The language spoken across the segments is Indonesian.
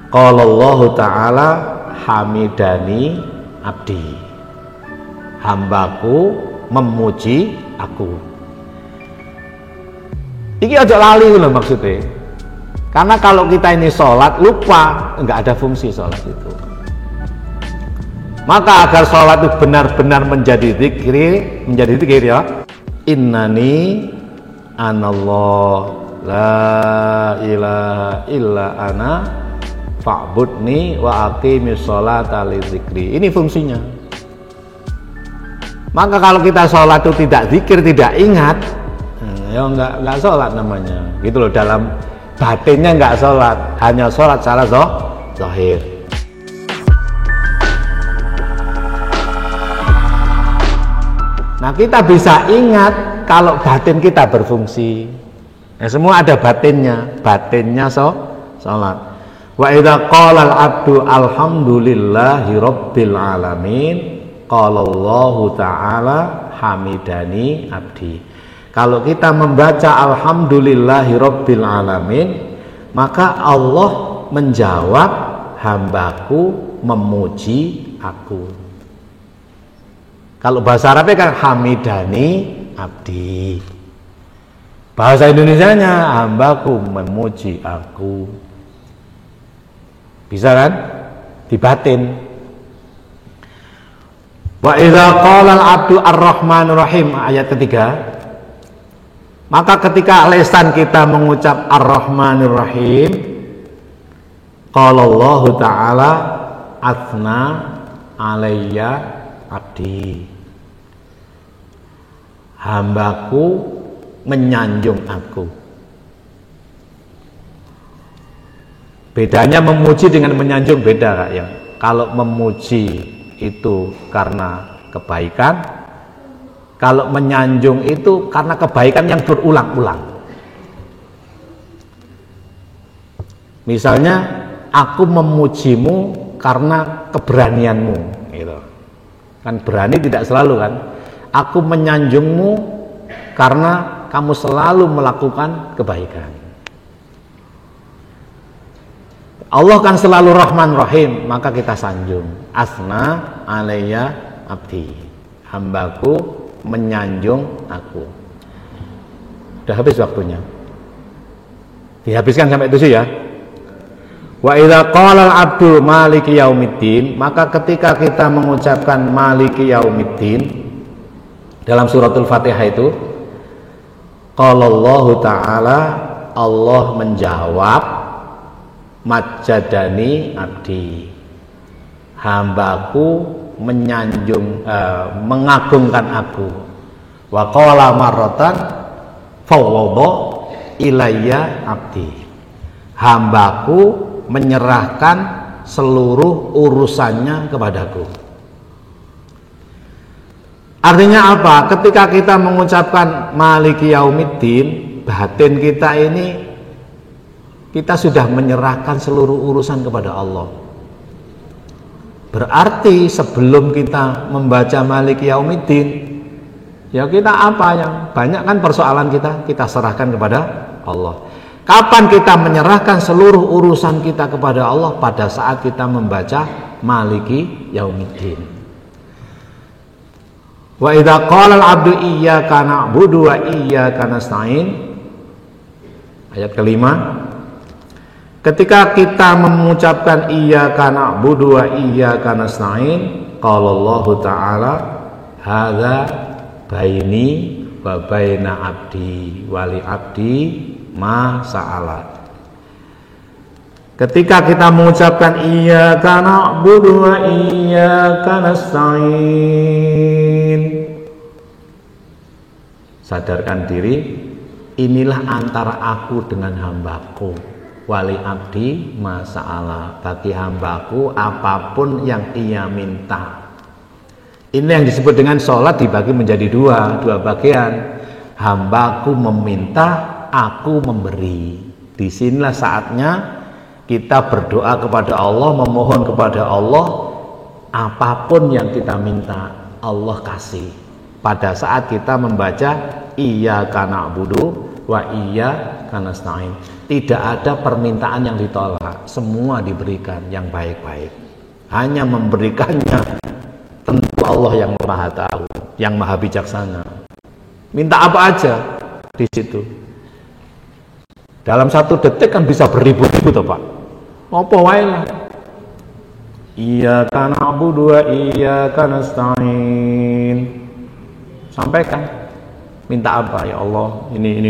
Qala Allah Ta'ala hamidani abdi, hambaku memuji aku. Iki aja lali loh maksudnya. Karena kalau kita ini sholat lupa, enggak ada fungsi sholat itu. Maka agar sholat itu benar-benar menjadi zikir ya. Innani anallah la ilaha illa ana fa'budni wa aqimis sholata li zikri. Ini fungsinya. Maka kalau kita sholat itu tidak zikir, tidak ingat, ya enggak sholat namanya. Gitu loh, dalam batinnya enggak sholat, hanya sholat secara zahir. Nah, kita bisa ingat kalau batin kita berfungsi. Nah, semua ada batinnya sholat. Wa idza qala al-'abdu alhamdulillahi rabbil alamin qala Allah Ta'ala hamidani abdi. Kalau kita membaca alhamdulillahi rabbil alamin, maka Allah menjawab hambaku memuji aku. Kalau bahasa Arabnya kan hamidani abdi. Bahasa Indonesianya hambaku memuji aku. Bisa kan? Dibatin. Wa idza qala al-'abdu ar-rahmanur rahim, ayat ketiga. Maka ketika lisan kita mengucap ar-rahmanur rahim, qala Allah Ta'ala athna alayya abdi, hambaku menyanjung aku. Bedanya memuji dengan menyanjung beda Kak ya. Kalau memuji itu karena kebaikan, kalau menyanjung itu karena kebaikan yang berulang-ulang. Misalnya aku memujimu karena keberanianmu gitu. Kan berani tidak selalu kan. Aku menyanjungmu karena kamu selalu melakukan kebaikan. Allah kan selalu Rahman Rahim, maka kita sanjung. Asna alayya abdi, hambaku menyanjung aku. Udah habis waktunya. Dihabiskan sampai itu sih ya. Wa idza qala al-'abdu maliki yaumiddin, maka ketika kita mengucapkan maliki yaumiddin dalam suratul Fatihah itu, qala Allah Ta'ala, Allah menjawab majjadani abdi, hambaku menyanjung mengagungkan aku. Wa qala marratan fawwadha ilayya abdi, hambaku menyerahkan seluruh urusannya kepadaku. Artinya apa? Ketika kita mengucapkan maliki yaumiddin, batin kita ini kita sudah menyerahkan seluruh urusan kepada Allah. Berarti sebelum kita membaca maliki yaumiddin, ya kita apa yang banyak kan persoalan kita serahkan kepada Allah. Kapan kita menyerahkan seluruh urusan kita kepada Allah? Pada saat kita membaca maliki yaumiddin. Wa idza qala al-'abdu iyyaka na'budu wa iyyaka nasta'in, ayat kelima. Ketika kita mengucapkan iyyaka na'budu wa iyyaka nasta'in, qala Allah Ta'ala hadza baini wa baina abdi wali abdi ma sa'ala. Ketika kita mengucapkan iyyaka na'budu wa iyyaka nasta'in, sadarkan diri, inilah antara aku dengan hambaku. Wali abdi ma sa'ala, bagi hambaku apapun yang ia minta. Ini yang disebut dengan sholat dibagi menjadi dua bagian. Hambaku meminta, aku memberi. Disinilah saatnya kita berdoa kepada Allah, memohon kepada Allah, apapun yang kita minta Allah kasih. Pada saat kita membaca iyyaka na'budu wa iyyaka iyyaka nasta'in. Tidak ada permintaan yang ditolak, semua diberikan yang baik-baik. Hanya memberikannya tentu Allah yang Maha Tahu, yang Maha Bijaksana. Minta apa aja di situ. Dalam 1 detik kan bisa beribu-ribu toh Pak. Apa wae lah. Iyyaka na'budu wa iyyaka nasta'in. Sampaikan. Minta apa ya Allah? Ini.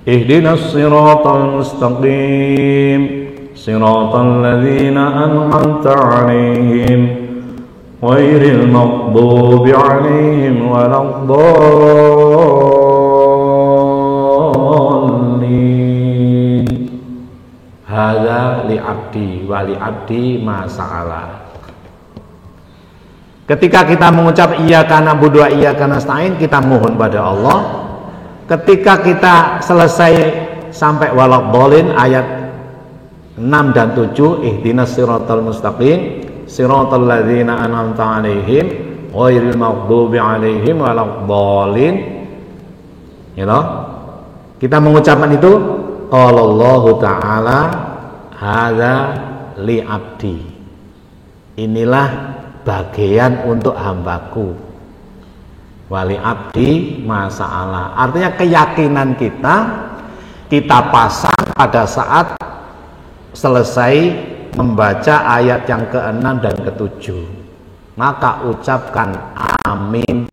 Ihdinas siratal mustaqim. Siratal ladzina an'amta 'alaihim ghairil maghdubi 'alaihim waladdallin. Hadza li 'abdi wa li 'abdi ma sa'ala. Ketika kita mengucap iyyaka na'budu wa iyyaka nasta'in, kita mohon pada Allah. Ketika kita selesai sampai waladdallin ayat 6 dan 7, ihdinas siratal mustaqim siratal ladzina an'amta 'alaihim ghairil maghdubi 'alaihim waladdallin. Ya toh? Kita mengucapkan itu, qala Allah Ta'ala hadza li 'abdi. Inilah bagian untuk hambaku. Wali abdi masa'ala. Artinya keyakinan kita pasang pada saat selesai membaca ayat yang ke-6 dan ke-7. Maka ucapkan amin.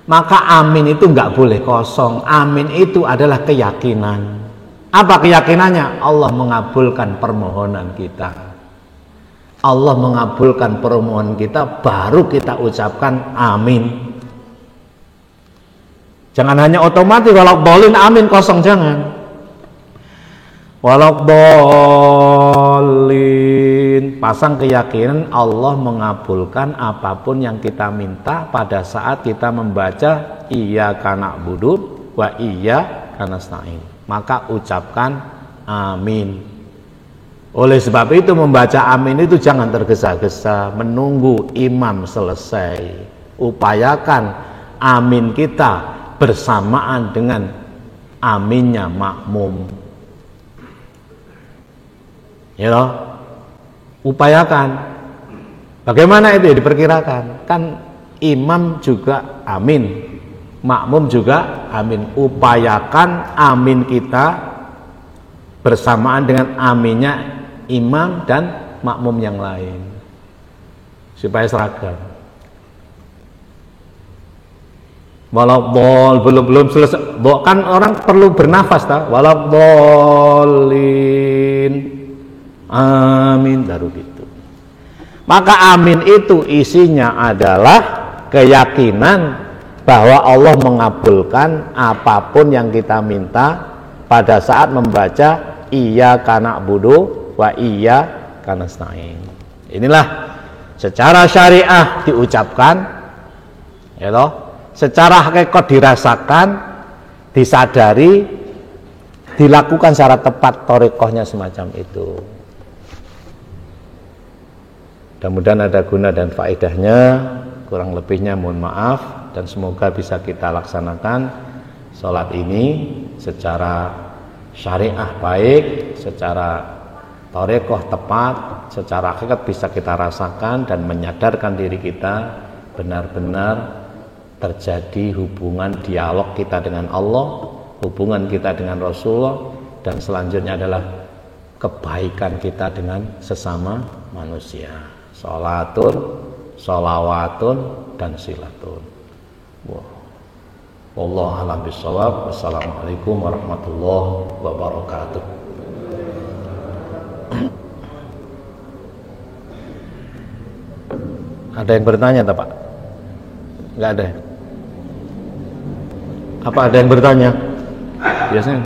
Maka amin itu enggak boleh kosong. Amin itu adalah keyakinan. Apa keyakinannya? Allah mengabulkan permohonan kita. Allah mengabulkan permohonan kita, baru kita ucapkan amin. Jangan hanya otomatis waladdallin amin kosong, jangan. Waladdallin, pasang keyakinan Allah mengabulkan apapun yang kita minta pada saat kita membaca iyyaka na'budu wa iyyaka nasta'in. Maka ucapkan amin. Oleh sebab itu membaca amin itu jangan tergesa-gesa, menunggu imam selesai. Upayakan amin kita bersamaan dengan aminnya makmum. Ya loh? Upayakan. Bagaimana itu ya diperkirakan? Kan imam juga amin, makmum juga amin. Upayakan amin kita bersamaan dengan aminnya imam dan makmum yang lain supaya seragam. Waladdallin belum selesai, kan orang perlu bernafas ta? Waladdallin amin, baru gitu. Maka amin itu isinya adalah keyakinan bahwa Allah mengabulkan apapun yang kita minta pada saat membaca iyyaka na'budu wa iyyaka nasta'in. Inilah secara syariah diucapkan, ya toh, secara hakikat dirasakan, disadari, dilakukan secara tepat thariqahnya semacam itu. Mudah-mudahan ada guna dan faedahnya. Kurang lebihnya mohon maaf, dan semoga bisa kita laksanakan sholat ini secara syariah baik, secara thariqah tepat, secara hakikat bisa kita rasakan dan menyadarkan diri kita benar-benar terjadi hubungan dialog kita dengan Allah, hubungan kita dengan Rasulullah, dan selanjutnya adalah kebaikan kita dengan sesama manusia. Sholatun, sholawatun, dan silatun. Wallahu a'lam bishawab. Wassalamualaikum warahmatullahi wabarakatuh. Ada yang bertanya tak Pak? Enggak ada. Apa ada yang bertanya? Biasanya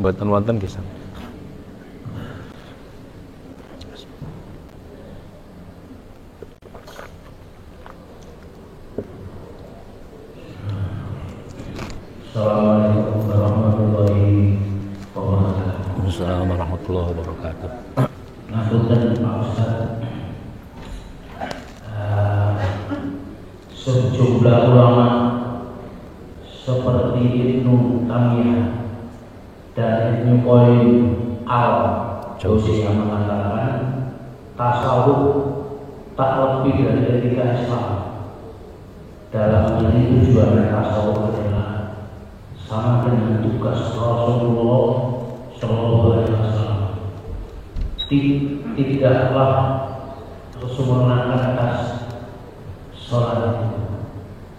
buatan-buatan kisah. Assalamualaikum warahmatullahi wabarakatuh. Assalamualaikum warahmatullahi wabarakatuh. Ngapunten Pak Ustaz, sejumlah ulama seperti Ibnu Tamiyah dan Ibnu Qayyim al-Jauziyah mengatakan tasawuf tak lebih dari etika Islam. Dalam hal ini tujuan tasawuf adalah sama dengan tugas Rasulullah Shallallahu Alaihi Wasallam. Tidaklah kesempurnaan atas sholat itu.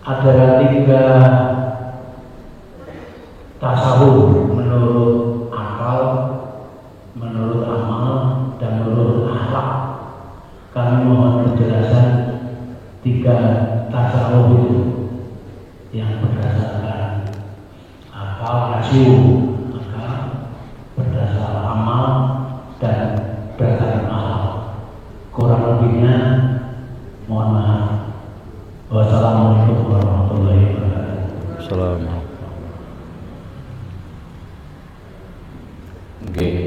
Ada 3 tasawuf menurut akal, menurut amal, dan menurut akhlak. Kami mohon penjelasan 3 tasawuf itu yang berdasarkan akal, berdasar amal, dan berdasar akhlak. Kurang lebihnya mohon maaf. Wassalamualaikum warahmatullahi wabarakatuh. Assalamualaikum.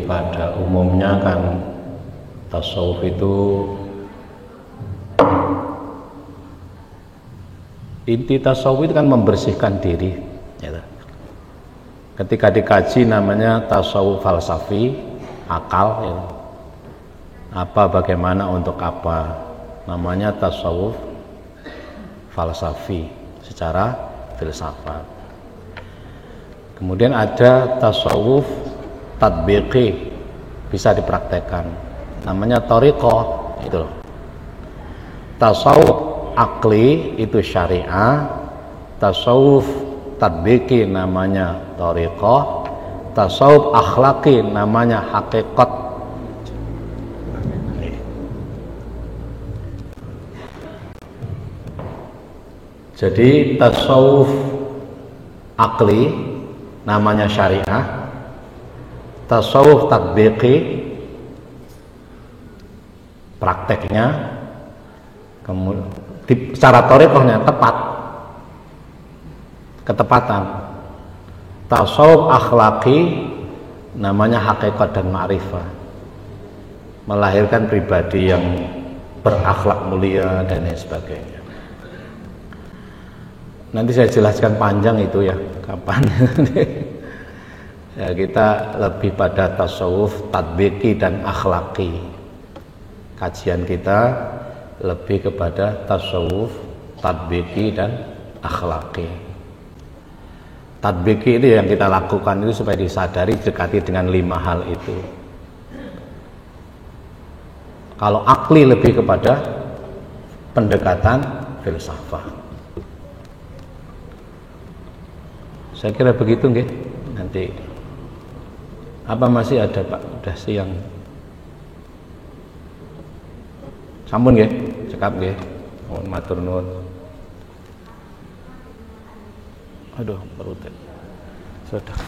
Pada umumnya kan tasawuf itu inti tasawuf itu kan membersihkan diri ya. Ketika dikaji namanya tasawuf falsafi, akal ya. Apa, bagaimana, untuk apa, namanya tasawuf falsafi secara filsafat. Kemudian ada tasawuf tatbiqi, bisa dipraktekkan, namanya thariqah itu loh. Tasawuf akli itu syariah, tasawuf tatbiqi namanya thariqah, tasawuf akhlaki namanya hakikat. Jadi tasawuf akli namanya syariah, tasawuf tatbiqi prakteknya, kemudian secara thariqahnya tepat, ketepatan. Tasawuf akhlaki namanya hakikat dan ma'rifah, melahirkan pribadi yang berakhlak mulia dan lain sebagainya. Nanti saya jelaskan panjang itu ya, kapan. Ya, kita lebih pada tasawuf tatbiqi dan akhlaki. Kajian kita lebih kepada tasawuf tatbiqi dan akhlaki. Tatbiqi itu yang kita lakukan itu supaya disadari, dekati dengan 5 hal itu. Kalau akli lebih kepada pendekatan filsafah. Saya kira begitu nggih. Nanti apa masih ada Pak? Udah siang. Sampun nggih, cekap nggih. Mohon matur nuwun. Aduh, perut. Sudah.